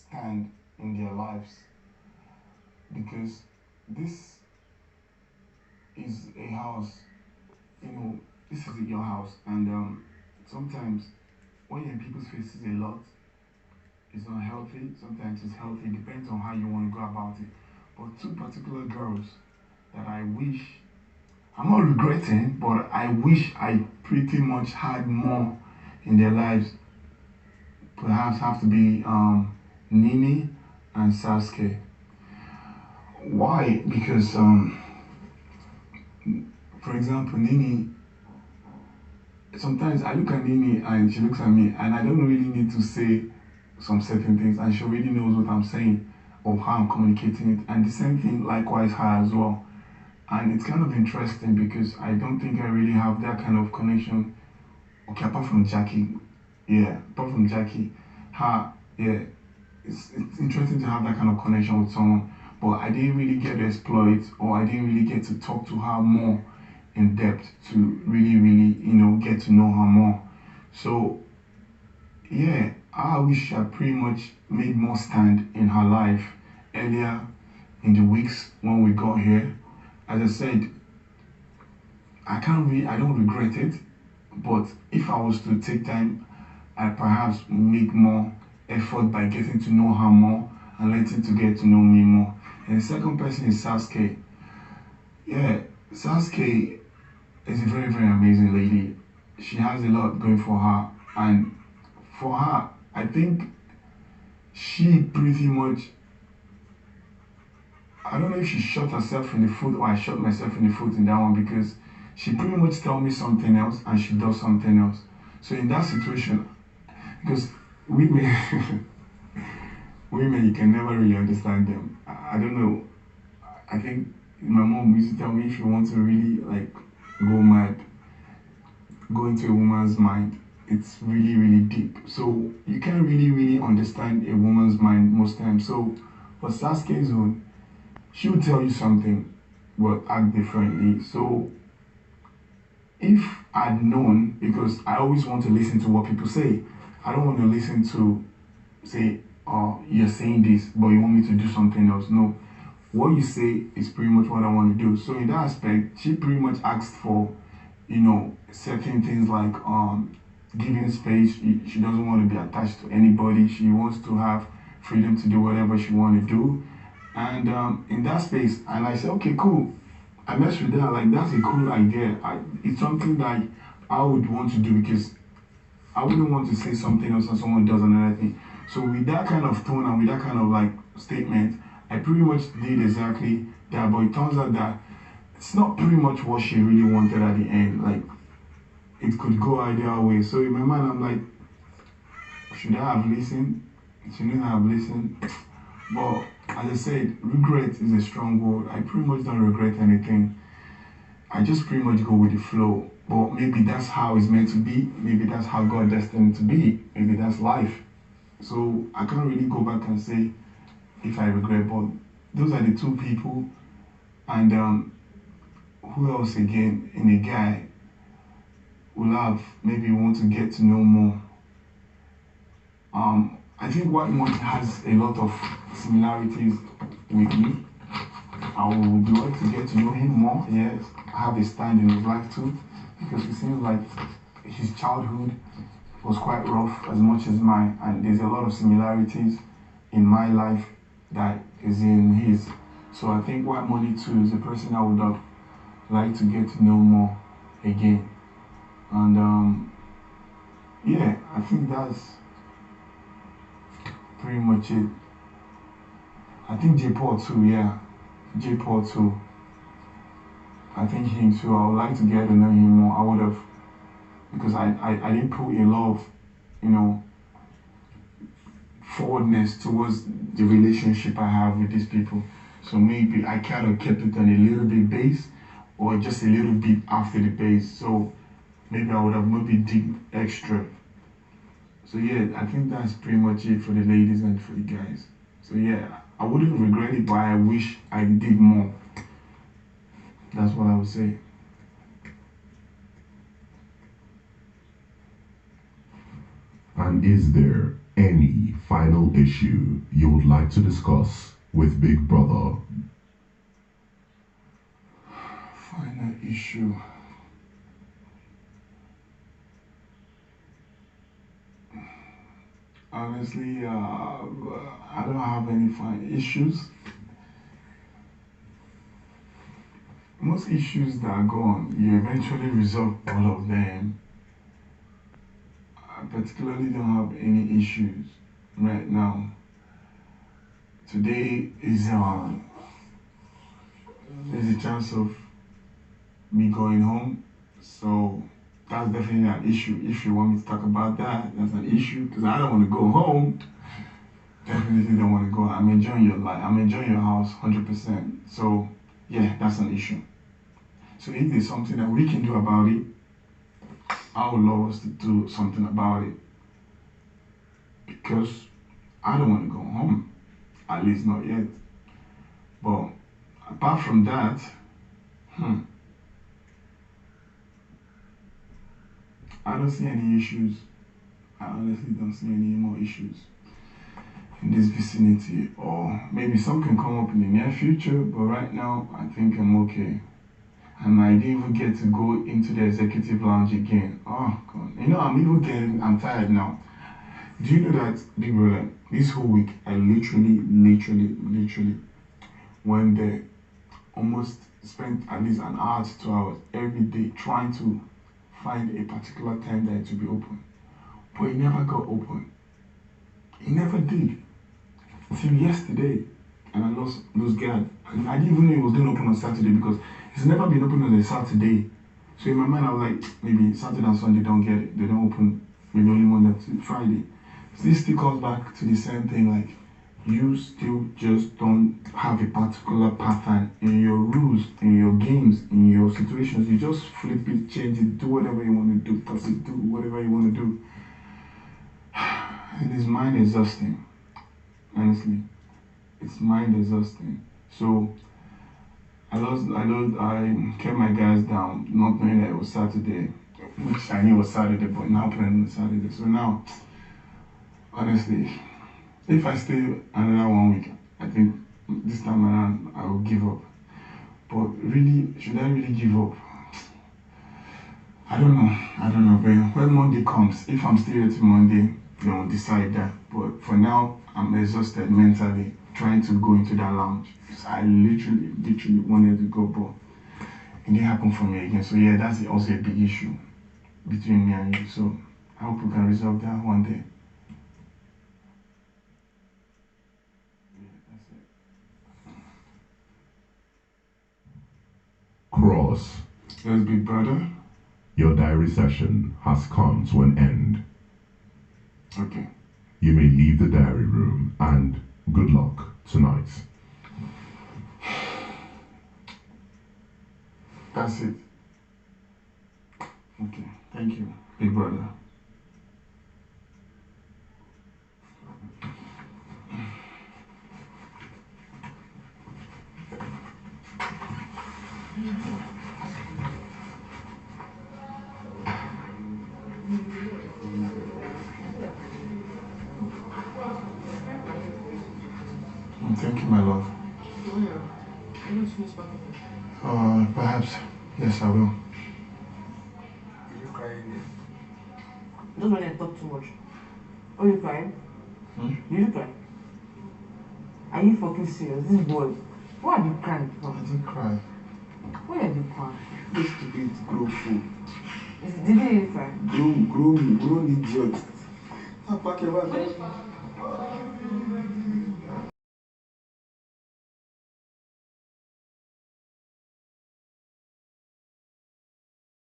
stand in their lives, because this is a house, this is your house, and sometimes when you're in people's faces a lot, it's not healthy. Sometimes it's healthy. It depends on how you want to go about it. But two particular girls that I wish, I'm not regretting, but I wish I pretty much had more in their lives, perhaps have to be Nini and Sasuke. Why? Because, for example, Nini, sometimes I look at Nini and she looks at me, and I don't really need to say some certain things, and she already knows what I'm saying or how I'm communicating it. And the same thing likewise her as well. And it's kind of interesting because I don't think I really have that kind of connection. Okay, apart from Jackie, it's interesting to have that kind of connection with someone, but I didn't really get to explore it, or I didn't really get to talk to her more in depth to really, get to know her more. So, yeah, I wish I pretty much made more stand in her life earlier in the weeks when we got here. As I said, I don't regret it, but if I was to take time, I'd perhaps make more effort by getting to know her more and letting to get to know me more. And the second person is Sasuke. Yeah, Sasuke is a very, very amazing lady. She has a lot going for her, and for her, I think she pretty much, I don't know if she shot herself in the foot or I shot myself in the foot in that one, because she pretty much tells me something else and she does something else. So in that situation, because women, you can never really understand them. I don't know. I think my mom used to tell me, if you want to really go mad, go into a woman's mind, it's really, really deep. So you can't really understand a woman's mind most times. So for Sasuke's own, she will tell you something but act differently. So if I'd known, because I always want to listen to what people say, I don't want to listen to say, oh, you're saying this but you want me to do something else. No, what you say is pretty much what I want to do. So in that aspect, she pretty much asked for certain things like giving space. She doesn't want to be attached to anybody. She wants to have freedom to do whatever she wants to do. And in that space, and I said, okay, cool. I messed with that, that's a cool idea. It's something that I would want to do, because I wouldn't want to say something else and someone does another thing. So with that kind of tone and with that kind of statement, I pretty much did exactly that. But it turns out that it's not pretty much what she really wanted at the end. It could go either way. So in my mind, I'm like, should I have listened? Shouldn't I have listened? But as I said, regret is a strong word. I pretty much don't regret anything. I just pretty much go with the flow. But maybe that's how it's meant to be. Maybe that's how God destined it to be. Maybe that's life. So I can't really go back and say if I regret. But those are the two people. And who else again in a guy will have maybe want to get to know more. I think White Monk has a lot of similarities with me. I would like to get to know him more. Yes, have a stand in his life too, because it seems like his childhood was quite rough as much as mine, and there's a lot of similarities in my life that is in his. So I think White Money too is a person I would have liked to get to know more again. And yeah, I think that's pretty much it. I think J. Paul too, yeah. J. Paul too. I think him too. I would like to get to know him more. I would have, because I didn't put a lot of, forwardness towards the relationship I have with these people. So maybe I kind of kept it on a little bit base, or just a little bit after the base. So maybe I would have maybe dig extra. So yeah, I think that's pretty much it for the ladies and for the guys. So yeah, I wouldn't regret it, but I wish I did more. That's what I would say. And is there any final issue you would like to discuss with Big Brother? Final issue. Honestly, I don't have any final issues. Most issues that go on, you eventually resolve all of them. I particularly don't have any issues right now. Today is there's a chance of me going home, so that's definitely an issue. If you want me to talk about that, that's an issue because I don't want to go home. Definitely don't want to go. I'm enjoying your life. I'm enjoying your house 100%. So yeah, that's an issue. So if there's something that we can do about it, I would love us to do something about it because I don't want to go home, at least not yet. But apart from that, I don't see any issues. I honestly don't see any more issues in this vicinity, or maybe some can come up in the near future, but right now I think I'm okay. And I didn't even get to go into the executive lounge again. Oh God, I'm tired now. Do you know that, Big Brother, this whole week I literally went there, almost spent at least an hour to 2 hours every day trying to find a particular time there to be open. But it never got open. It never did. Till yesterday, and I lost guard. And I didn't even know it was going to open on Saturday because it's never been open on a Saturday. So in my mind, I was like, maybe Saturday and Sunday don't get it. They don't open maybe only Monday to Friday. So this still comes back to the same thing, like you still just don't have a particular pattern in your rules, in your games, in your situations. You just flip it, change it, do whatever you want to do, toss it, do whatever you want to do. And it's mind exhausting. Honestly, it's mind exhausting. So I kept my guys down, not knowing that it was Saturday, which I knew was Saturday, but now playing on Saturday. So now, honestly, if I stay another 1 week, I think this time around I will give up. But really, should I really give up? I don't know, but when Monday comes, if I'm still here till Monday, then we'll decide that. But for now, I'm exhausted mentally trying to go into that lounge. I literally wanted to go, but it didn't happen for me again. So yeah, that's also a big issue between me and you. So I hope we can resolve that one day. Yeah, that's it. Cross. Yes, big brother. Your diary session has come to an end. Okay. You may leave the diary room, and good luck tonight. That's it. Okay, thank you, big brother. Thank you, my love. Perhaps. Yes, I will. Did you cry again? Just when I talk too much. Oh, you crying? Did you cry? Are you fucking serious? This boy. Why are you crying? I didn't cry. Why are you crying? This stupid grown fool. Did you really cry? Grown idiot.